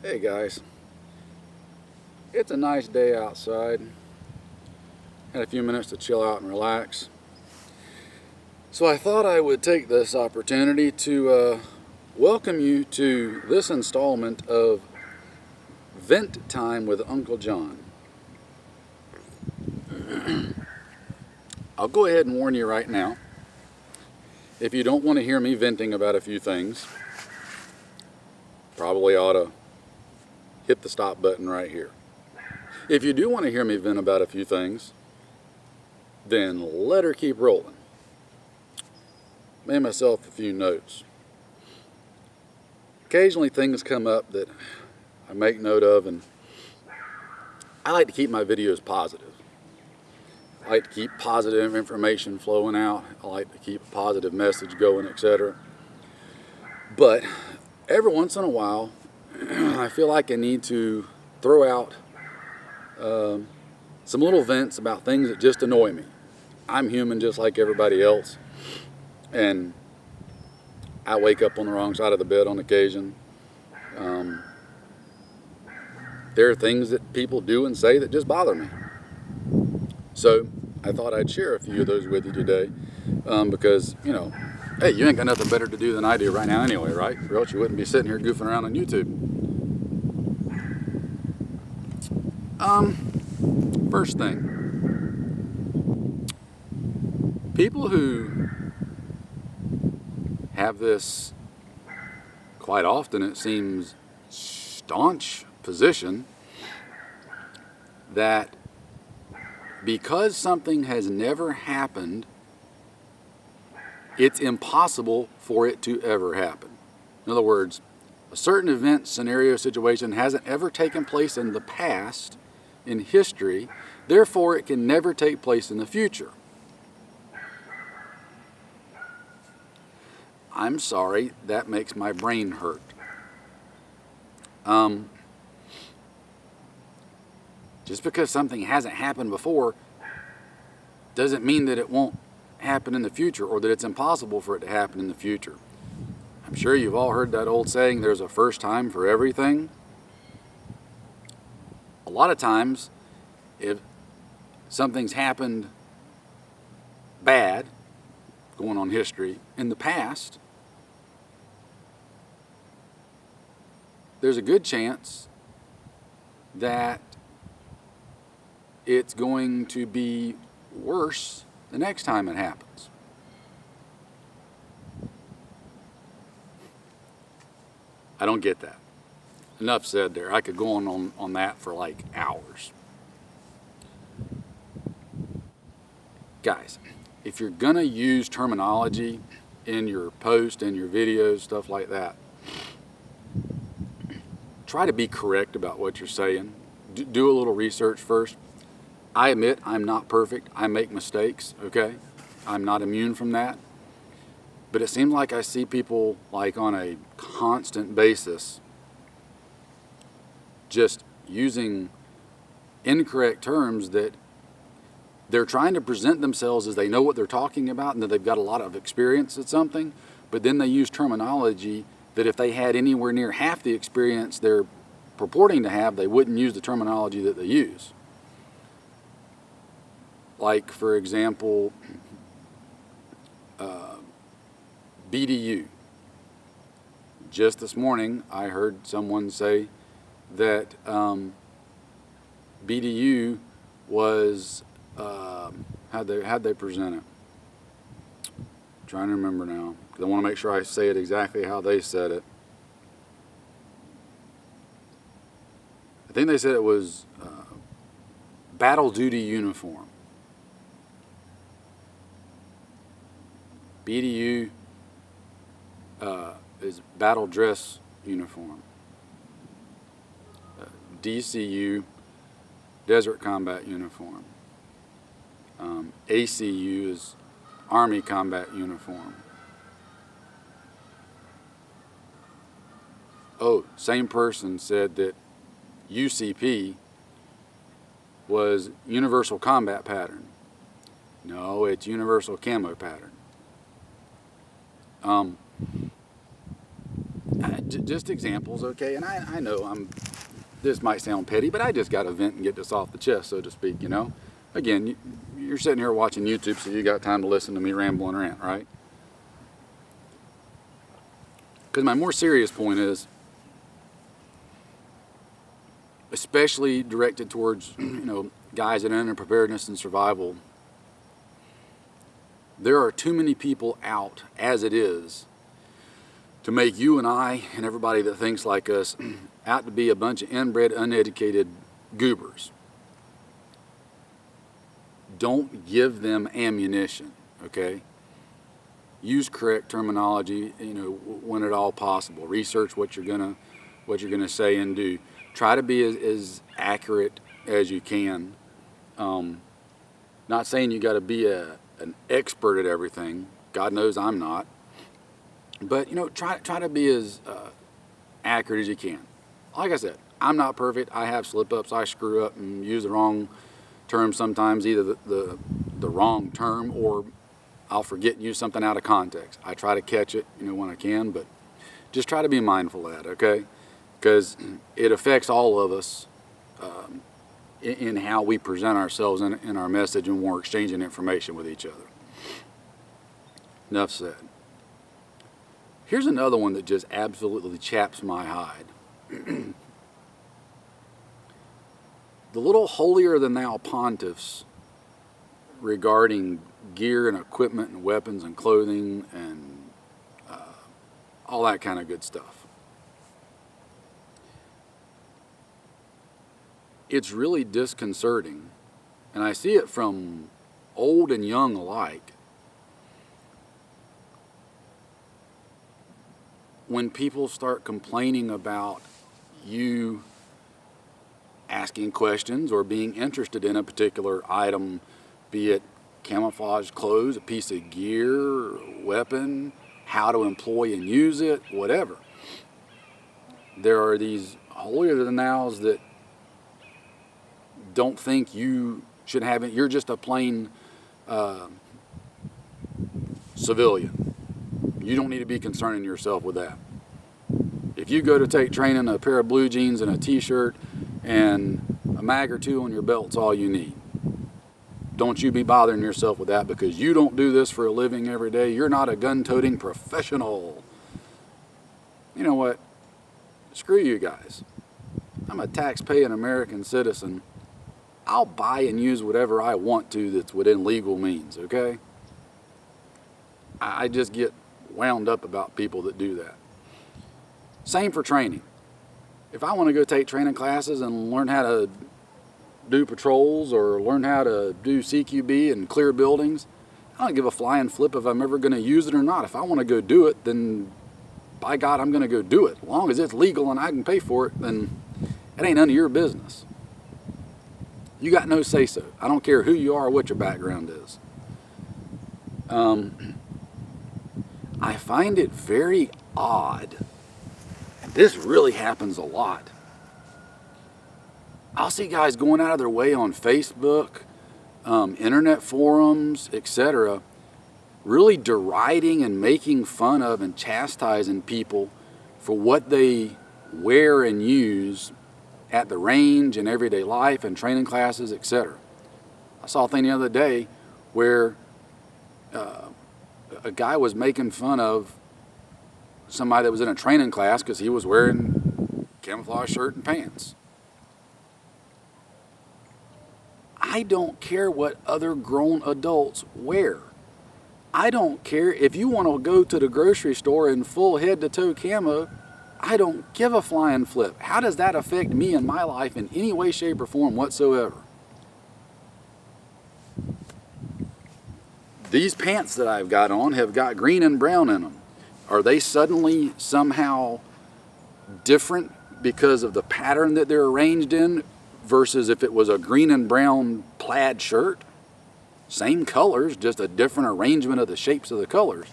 Hey guys, it's a nice day outside. Had a few minutes to chill out and relax. So I thought I would take this opportunity to welcome you to this installment of Vent Time with Uncle John. I'll go ahead and warn you right now. If you don't want to hear me venting about a few things, probably ought to hit the stop button right here. If you do want to hear me vent about a few things, then let her keep rolling. Made myself a few notes. Occasionally things come up that I make note of, and I like to keep my videos positive. I like to keep positive information flowing out. I like to keep a positive message going, etc. But every once in a while, I feel like I need to throw out some little vents about things that just annoy me. I'm human just like everybody else, and I wake up on the wrong side of the bed on occasion. There are things that people do and say that just bother me. So I thought I'd share a few of those with you today because, hey, you ain't got nothing better to do than I do right now anyway, right? Or else you wouldn't be sitting here goofing around on YouTube. First thing, people who have this, quite often it seems, staunch position that because something has never happened, it's impossible for it to ever happen. In other words, a certain event, scenario, situation hasn't ever taken place in the past, in history, therefore it can never take place in the future. I'm sorry, that makes my brain hurt. Just because something hasn't happened before doesn't mean that it won't happen in the future or that it's impossible for it to happen in the future. I'm sure you've all heard that old saying, there's a first time for everything. A lot of times, if something's happened bad, going on history, in the past, there's a good chance that it's going to be worse the next time it happens. I don't get that. Enough said there. I could go on that for like hours. Guys, if you're going to use terminology in your post, in your videos, stuff like that, try to be correct about what you're saying. Do a little research first. I admit I'm not perfect. I make mistakes, okay? I'm not immune from that. But it seems like I see people like on a constant basis just using incorrect terms that they're trying to present themselves as they know what they're talking about and that they've got a lot of experience at something, but then they use terminology that if they had anywhere near half the experience they're purporting to have, they wouldn't use the terminology that they use. Like, for example, BDU. Just this morning, I heard someone say that BDU was, how'd they present it? I'm trying to remember now, because I want to make sure I say it exactly how they said it. I think they said it was battle duty uniform. BDU is battle dress uniform. DCU, desert combat uniform. ACU is Army combat uniform. Oh, same person said that UCP was Universal Combat Pattern. No, it's Universal Camo Pattern. just examples, okay? And I know this might sound petty, but I just got to vent and get this off the chest, so to speak, you know? Again, you're sitting here watching YouTube, so you got time to listen to me ramble and rant, right? Because my more serious point is, especially directed towards, guys that are in preparedness and survival, there are too many people out as it is to make you and I and everybody that thinks like us out to be a bunch of inbred, uneducated goobers. Don't give them ammunition, okay? Use correct terminology, when at all possible. Research what you're gonna say and do. Try to be as accurate as you can. Not saying you got to be an expert at everything. God knows I'm not. But try to be as accurate as you can. Like I said, I'm not perfect. I have slip-ups. I screw up and use the wrong term sometimes, either the wrong term, or I'll forget and use something out of context. I try to catch it, when I can, but just try to be mindful of that, okay? Because it affects all of us in how we present ourselves in our message when we're exchanging information with each other. Enough said. Here's another one that just absolutely chaps my hide. The little holier-than-thou pontiffs regarding gear and equipment and weapons and clothing and all that kind of good stuff. It's really disconcerting, and I see it from old and young alike, when people start complaining about you asking questions or being interested in a particular item, be it camouflage clothes, a piece of gear, weapon, how to employ and use it, whatever. There are these holier-than-thous that don't think you should have it. You're just a plain civilian. You don't need to be concerning yourself with that. If you go to take training, a pair of blue jeans and a t-shirt and a mag or two on your belt's all you need. Don't you be bothering yourself with that, because you don't do this for a living every day. You're not a gun-toting professional. You know what? Screw you guys. I'm a tax-paying American citizen. I'll buy and use whatever I want to that's within legal means, okay? I just get wound up about people that do that. Same for training. If I want to go take training classes and learn how to do patrols or learn how to do CQB and clear buildings, I don't give a flying flip if I'm ever going to use it or not. If I want to go do it, then by God, I'm going to go do it. As long as it's legal and I can pay for it, then it ain't none of your business. You got no say-so. I don't care who you are or what your background is. I find it very odd, and this really happens a lot. I'll see guys going out of their way on Facebook, internet forums, etc., really deriding and making fun of and chastising people for what they wear and use at the range and everyday life and training classes, etc. I saw a thing the other day where a guy was making fun of somebody that was in a training class because he was wearing camouflage shirt and pants. I don't care what other grown adults wear. I don't care if you want to go to the grocery store in full head-to-toe camo. I don't give a flying flip. How does that affect me and my life in any way, shape, or form whatsoever? These pants that I've got on have got green and brown in them. Are they suddenly somehow different because of the pattern that they're arranged in versus if it was a green and brown plaid shirt? Same colors, just a different arrangement of the shapes of the colors.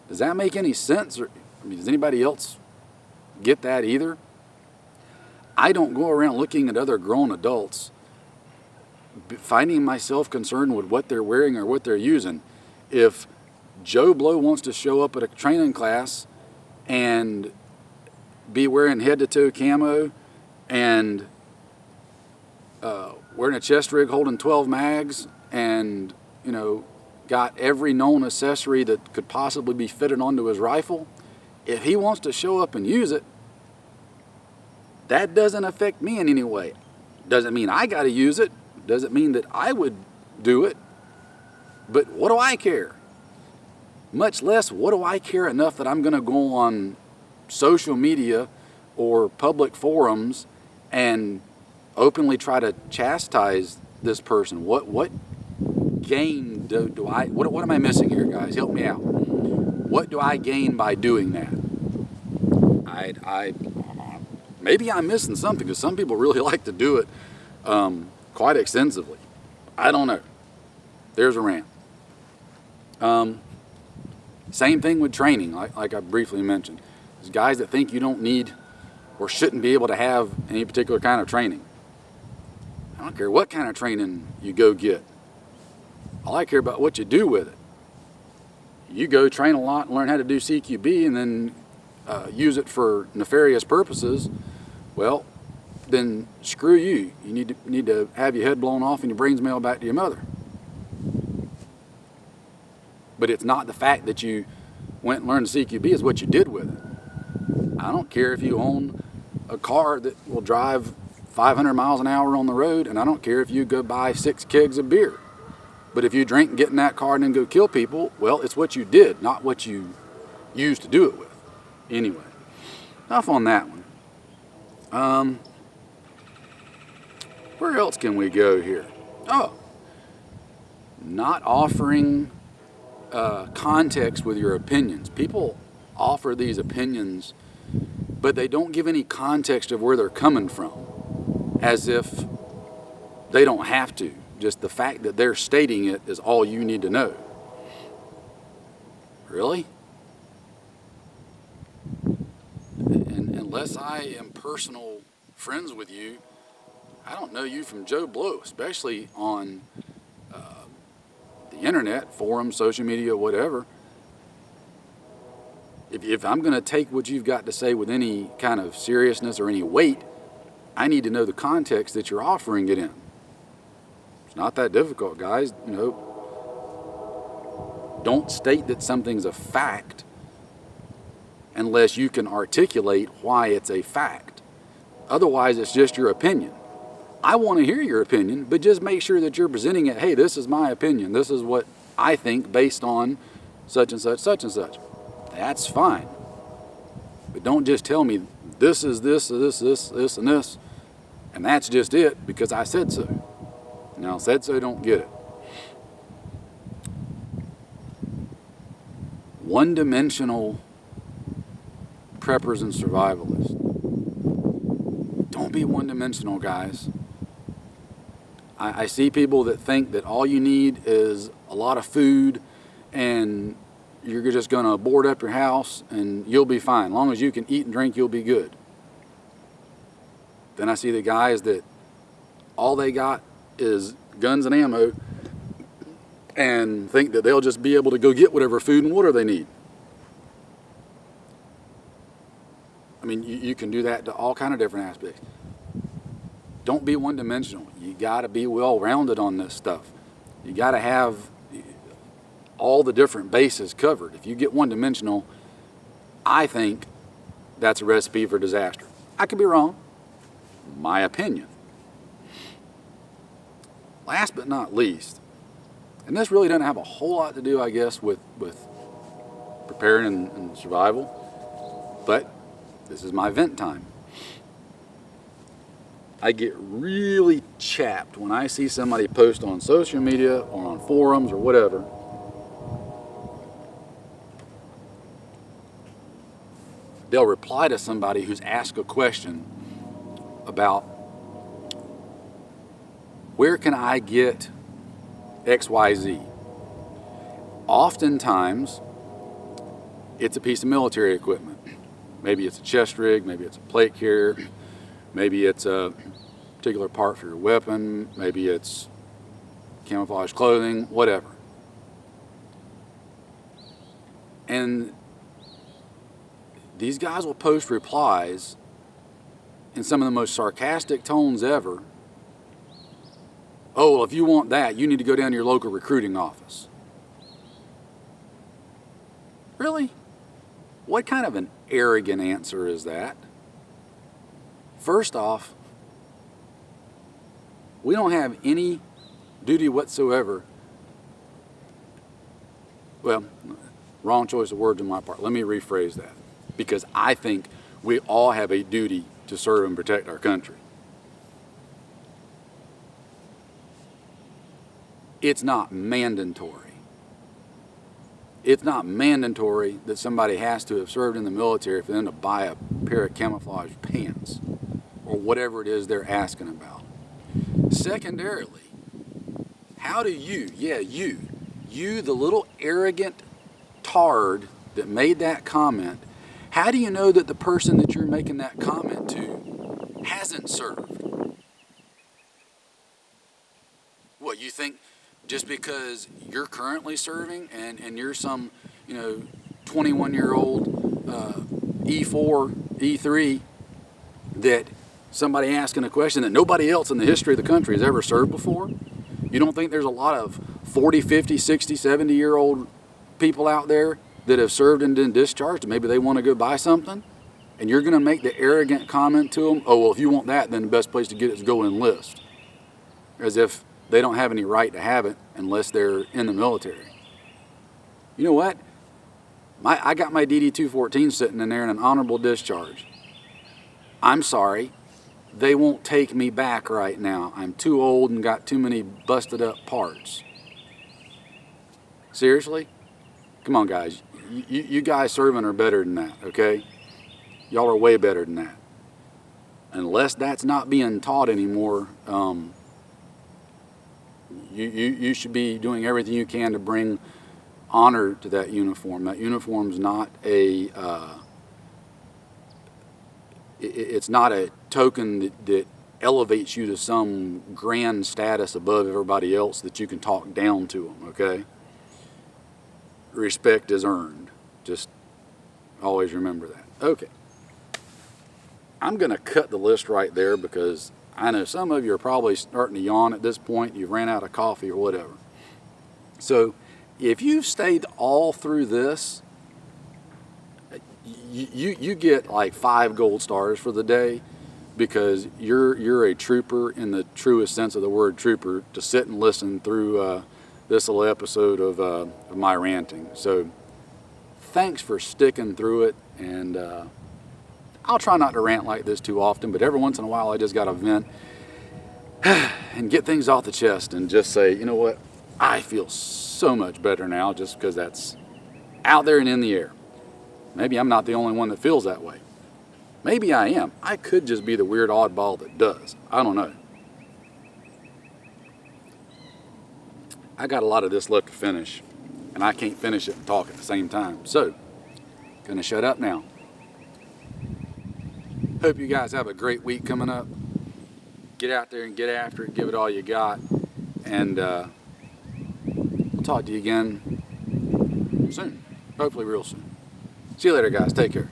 Does that make any sense? Or, does anybody else get that either? I don't go around looking at other grown adults finding myself concerned with what they're wearing or what they're using. If Joe Blow wants to show up at a training class and be wearing head-to-toe camo and wearing a chest rig holding 12 mags and, you know, got every known accessory that could possibly be fitted onto his rifle, if he wants to show up and use it, that doesn't affect me in any way. Doesn't mean I got to use it. Doesn't mean that I would do it. But what do I care? Much less, what do I care enough that I'm going to go on social media or public forums and openly try to chastise this person? What gain do I, what am I missing here, guys? Help me out. What do I gain by doing that? Maybe I'm missing something, because some people really like to do it quite extensively. I don't know. There's a rant. Same thing with training, like I briefly mentioned. There's guys that think you don't need or shouldn't be able to have any particular kind of training. I don't care what kind of training you go get. All I care about what you do with it. You go train a lot and learn how to do CQB and then use it for nefarious purposes, well, then screw you. You need to have your head blown off and your brains mailed back to your mother. But it's not the fact that you went and learned the CQB, it's what you did with it. I don't care if you own a car that will drive 500 miles an hour on the road, and I don't care if you go buy 6 kegs of beer. But if you drink and get in that car and then go kill people, well, it's what you did, not what you used to do it with. Anyway, enough on that one. Where else can we go here? Oh, not offering context with your opinions. People offer these opinions, but they don't give any context of where they're coming from, as if they don't have to. Just the fact that they're stating it is all you need to know. Really? And unless I am personal friends with you, I don't know you from Joe Blow, especially on the internet, forums, social media, whatever. If I'm going to take what you've got to say with any kind of seriousness or any weight, I need to know the context that you're offering it in. It's not that difficult, guys. You know, don't state that something's a fact unless you can articulate why it's a fact. Otherwise, it's just your opinion. I want to hear your opinion, but just make sure that you're presenting it, hey, this is my opinion. This is what I think based on such and such, such and such. That's fine. But don't just tell me this is this, and this, and that's just it because I said so. Now, said so, don't get it. One-dimensional preppers and survivalists. Don't be one-dimensional, guys. I see people that think that all you need is a lot of food and you're just going to board up your house and you'll be fine. As long as you can eat and drink, you'll be good. Then I see the guys that all they got is guns and ammo and think that they'll just be able to go get whatever food and water they need. I mean, you can do that to all kind of different aspects. Don't be one-dimensional. You got to be well-rounded on this stuff. You got to have all the different bases covered. If you get one-dimensional, I think that's a recipe for disaster. I could be wrong. My opinion. Last but not least, and this really doesn't have a whole lot to do, I guess, with preparing and survival, but this is my vent time. I get really chapped when I see somebody post on social media or on forums or whatever they'll reply to somebody who's asked a question about where can I get XYZ? Oftentimes, it's a piece of military equipment. Maybe it's a chest rig, maybe it's a plate carrier, maybe it's a particular part for your weapon, maybe it's camouflage clothing, whatever. And These guys will post replies in some of the most sarcastic tones ever. Oh, well, if you want that, you need to go down to your local recruiting office. Really? What kind of an arrogant answer is that? First off, we don't have any duty whatsoever. Well, wrong choice of words on my part. Let me rephrase that. Because I think we all have a duty to serve and protect our country. It's not mandatory. It's not mandatory that somebody has to have served in the military for them to buy a pair of camouflage pants or whatever it is they're asking about. Secondarily, how do you, you the little arrogant tard that made that comment, how do you know that the person that you're making that comment to hasn't served? What, you think just because you're currently serving and you're some, 21-year-old E4, E3, that somebody asking a question that nobody else in the history of the country has ever served before? You don't think there's a lot of 40, 50, 60, 70-year-old people out there that have served and been discharged and maybe they want to go buy something? And you're going to make the arrogant comment to them, oh, well, if you want that, then the best place to get it is go enlist. As if they don't have any right to have it unless they're in the military. You know what? I got my DD-214 sitting in there in an honorable discharge. I'm sorry. They won't take me back right now. I'm too old and got too many busted up parts. Seriously? Come on, guys. You guys serving are better than that, okay? Y'all are way better than that. Unless that's not being taught anymore, you should be doing everything you can to bring honor to that uniform. That uniform's not a it's not a token that elevates you to some grand status above everybody else that you can talk down to them, okay? Respect is earned. Just always remember that. Okay. I'm going to cut the list right there because I know some of you are probably starting to yawn at this point. You've ran out of coffee or whatever. So if you've stayed all through this, you get like 5 gold stars for the day because you're a trooper in the truest sense of the word trooper to sit and listen through this little episode of my ranting. So thanks for sticking through it, and I'll try not to rant like this too often, but every once in a while I just got to vent and get things off the chest and just say, you know what, I feel so much better now just because that's out there and in the air. Maybe I'm not the only one that feels that way. Maybe I am. I could just be the weird oddball that does. I don't know. I got a lot of this left to finish, and I can't finish it and talk at the same time. So, gonna shut up now. Hope you guys have a great week coming up. Get out there and get after it. Give it all you got. And we'll talk to you again soon. Hopefully real soon. See you later, guys. Take care.